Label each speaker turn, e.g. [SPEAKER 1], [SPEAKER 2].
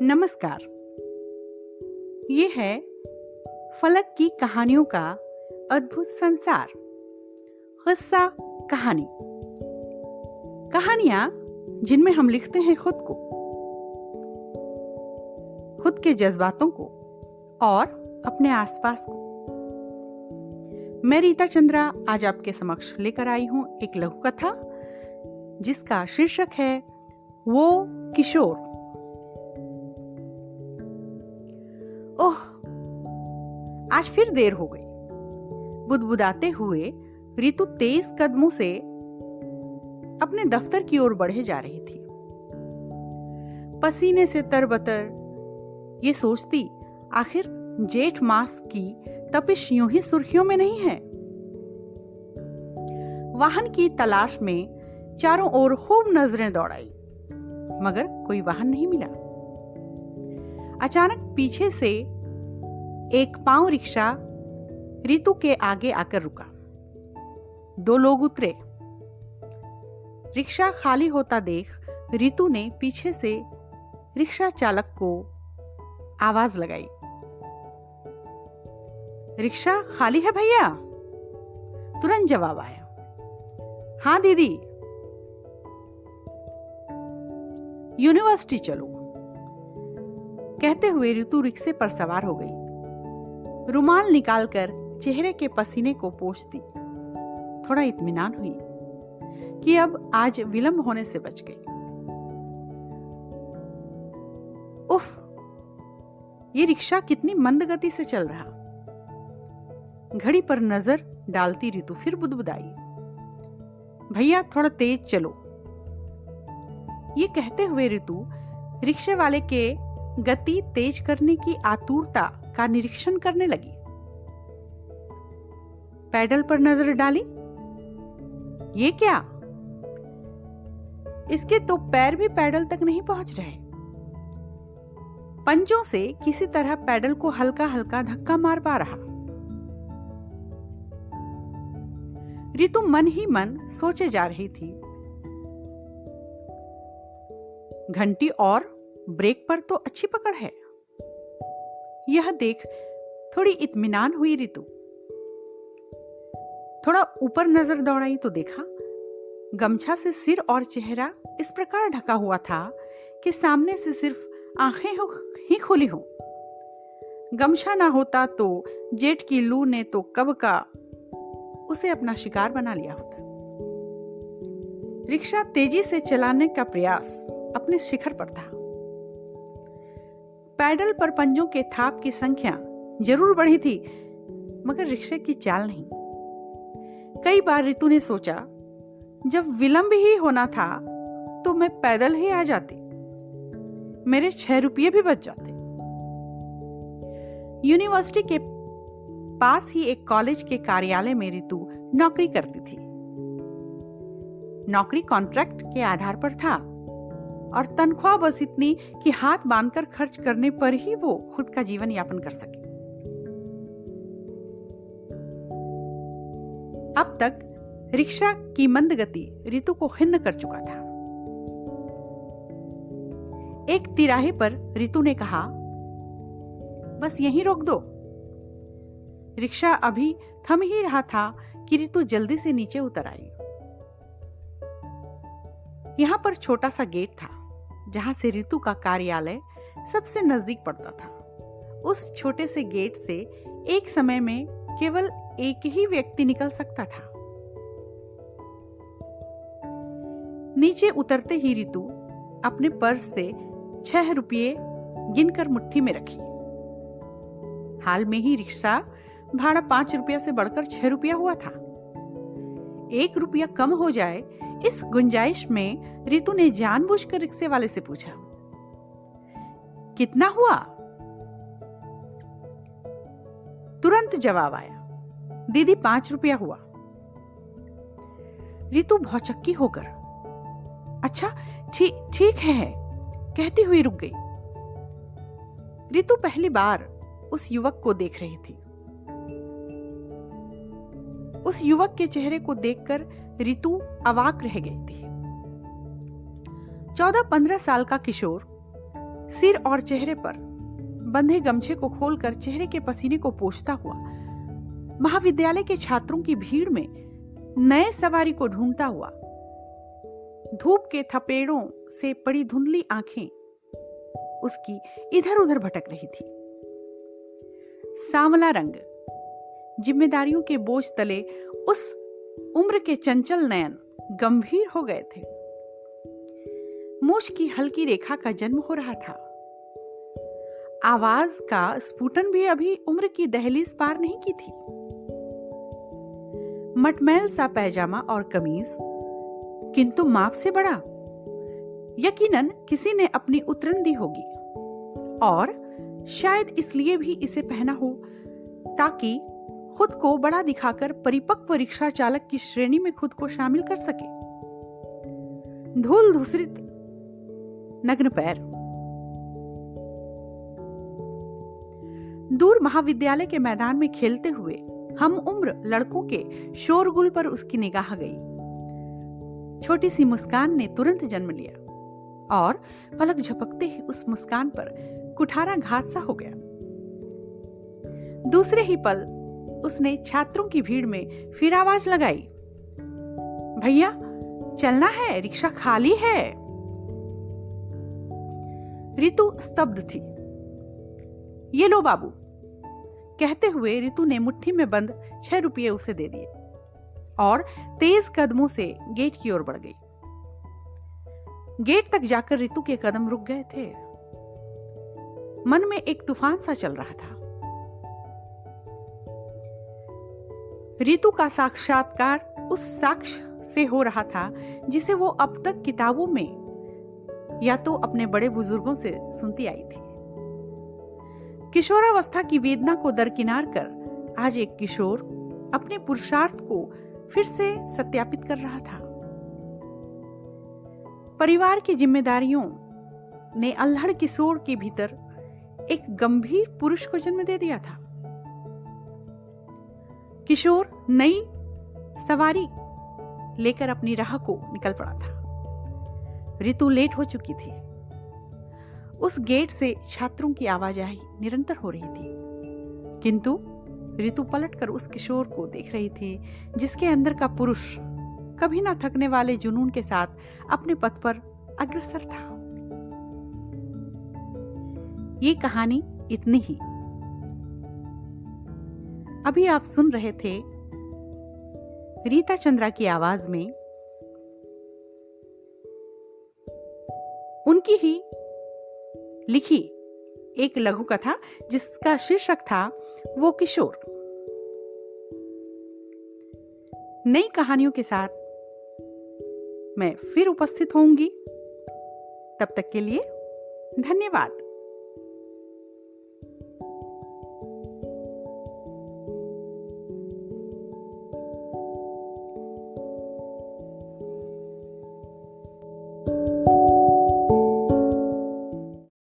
[SPEAKER 1] नमस्कार। ये है फलक की कहानियों का अद्भुत संसार। किस्सा कहानी, कहानियां जिनमें हम लिखते हैं खुद को, खुद के जज्बातों को और अपने आसपास को। मैं रीता चंद्रा आज आपके समक्ष लेकर आई हूं एक लघु कथा जिसका शीर्षक है वो किशोर। ओह, आज फिर देर हो गई। बुदबुदाते हुए रितु तेज कदमों से अपने दफ्तर की ओर बढ़े जा रही थी। पसीने से तरबतर ये सोचती, आखिर जेठ मास की तपिश यूं ही सुर्खियों में नहीं है। वाहन की तलाश में चारों ओर खूब नजरें दौड़ाई, मगर कोई वाहन नहीं मिला। अचानक पीछे से एक पांव रिक्शा रितु के आगे आकर रुका। दो लोग उतरे। रिक्शा खाली होता देख रितु ने पीछे से रिक्शा चालक को आवाज लगाई, रिक्शा खाली है भैया? तुरंत जवाब आया, हाँ दीदी, यूनिवर्सिटी चलो। कहते हुए रितु रिक्शे पर सवार हो गई। रुमाल निकालकर चेहरे के पसीने को पोंछती थोड़ा इत्मीनान हुई कि अब आज विलंब होने से बच गई। उफ, ये रिक्शा कितनी मंद गति से चल रहा। घड़ी पर नजर डालती रितु फिर बुदबुदाई, भैया थोड़ा तेज चलो। ये कहते हुए रितु रिक्शे वाले के गति तेज करने की आतुरता का निरीक्षण करने लगी। पैडल पर नजर डाली, ये क्या? इसके तो पैर भी पैडल तक नहीं पहुंच रहे। पंजों से किसी तरह पैडल को हल्का हल्का धक्का मार पा रहा। रितु मन ही मन सोचे जा रही थी, घंटी और ब्रेक पर तो अच्छी पकड़ है। यह देख थोड़ी इत्मीनान हुई रितु। थोड़ा ऊपर नजर दौड़ाई तो देखा गमछा से सिर और चेहरा इस प्रकार ढका हुआ था कि सामने से सिर्फ आंखें ही खुली हो। गमछा ना होता तो जेठ की लू ने तो कब का उसे अपना शिकार बना लिया होता। रिक्शा तेजी से चलाने का प्रयास अपने शिखर पर था। पैडल पर पंजों के थाप की संख्या जरूर बढ़ी थी, मगर रिक्शे की चाल नहीं। कई बार रितु ने सोचा, जब विलंब ही होना था तो मैं पैदल ही आ जाती, मेरे 6 रुपये भी बच जाते। यूनिवर्सिटी के पास ही एक कॉलेज के कार्यालय में रितु नौकरी करती थी। नौकरी कॉन्ट्रैक्ट के आधार पर था और तनख्वाह बस इतनी कि हाथ बांधकर खर्च करने पर ही वो खुद का जीवन यापन कर सके। अब तक रिक्शा की मंद गति रितु को खिन्न कर चुका था। एक तिराहे पर रितु ने कहा, बस यहीं रोक दो। रिक्शा अभी थम ही रहा था कि रितु जल्दी से नीचे उतर आई। यहां पर छोटा सा गेट था जहां से रितु का कार्यालय सबसे नजदीक पड़ता था। उस छोटे से गेट से एक समय में केवल एक ही व्यक्ति निकल सकता था। नीचे उतरते ही रितु अपने पर्स से 6 रुपये गिनकर मुट्ठी में रखी। हाल में ही रिक्शा भाड़ा 5 रुपया से बढ़कर 6 रुपया हुआ था। 1 रुपया कम हो जाए, इस गुंजाइश में रितु ने जानबूझकर रिक्शे वाले से पूछा, कितना हुआ? तुरंत जवाब आया, दीदी 5 रुपया हुआ। रितु भौचक्की होकर, अच्छा ठीक है कहती हुई रुक गई। रितु पहली बार उस युवक को देख रही थी। उस युवक के चेहरे को देखकर रितु अवाक रह गई थी। 14-15 साल का किशोर सिर और चेहरे पर बंधे गमछे को खोलकर चेहरे के पसीने को पोंछता हुआ महाविद्यालय के छात्रों की भीड़ में नए सवारी को ढूंढता हुआ धूप के थपेड़ों से पड़ी धुंधली आंखें उसकी इधर उधर भटक रही थी। सांवला रंग, जिम्मेदारियों के बोझ तले उस उम्र के चंचल नयन गंभीर हो गए थे। मूछ की हल्की रेखा का जन्म हो रहा था। आवाज का स्फुटन भी अभी उम्र की दहलीज पार नहीं की थी। मटमैल सा पैजामा और कमीज, किंतु माप से बड़ा। यकीनन किसी ने अपनी उतरन दी होगी और शायद इसलिए भी इसे पहना हो ताकि खुद को बड़ा दिखाकर परिपक्व रिक्शा चालक की श्रेणी में खुद को शामिल कर सके। धूल धूसरित नग्न पैर। दूर महाविद्यालय के मैदान में खेलते हुए हम उम्र लड़कों के शोरगुल पर उसकी निगाह गई। छोटी सी मुस्कान ने तुरंत जन्म लिया और पलक झपकते ही उस मुस्कान पर कुठारा घात सा हो गया। दूसरे ही पल उसने छात्रों की भीड़ में फिर आवाज लगाई, भैया चलना है, रिक्शा खाली है। रितु स्तब्ध थी। ये लो बाबू, कहते हुए रितु ने मुट्ठी में बंद 6 रुपये उसे दे दिए और तेज कदमों से गेट की ओर बढ़ गई। गेट तक जाकर रितु के कदम रुक गए थे। मन में एक तूफान सा चल रहा था। रितु का साक्षात्कार उस साक्ष्य से हो रहा था जिसे वो अब तक किताबों में या तो अपने बड़े बुजुर्गों से सुनती आई थी। किशोरावस्था की वेदना को दरकिनार कर आज एक किशोर अपने पुरुषार्थ को फिर से सत्यापित कर रहा था। परिवार की जिम्मेदारियों ने अल्हड़ किशोर के भीतर एक गंभीर पुरुष को जन्म दे दिया था। किशोर नई सवारी लेकर अपनी राह को निकल पड़ा था। रितु लेट हो चुकी थी। उस गेट से छात्रों की आवाजाही निरंतर हो रही थी, किंतु रितु पलटकर उस किशोर को देख रही थी जिसके अंदर का पुरुष कभी ना थकने वाले जुनून के साथ अपने पथ पर अग्रसर था। ये कहानी इतनी ही। अभी आप सुन रहे थे रीता चंद्रा की आवाज में उनकी ही लिखी एक लघु कथा जिसका शीर्षक था वो किशोर। नई कहानियों के साथ मैं फिर उपस्थित होंगी। तब तक के लिए धन्यवाद।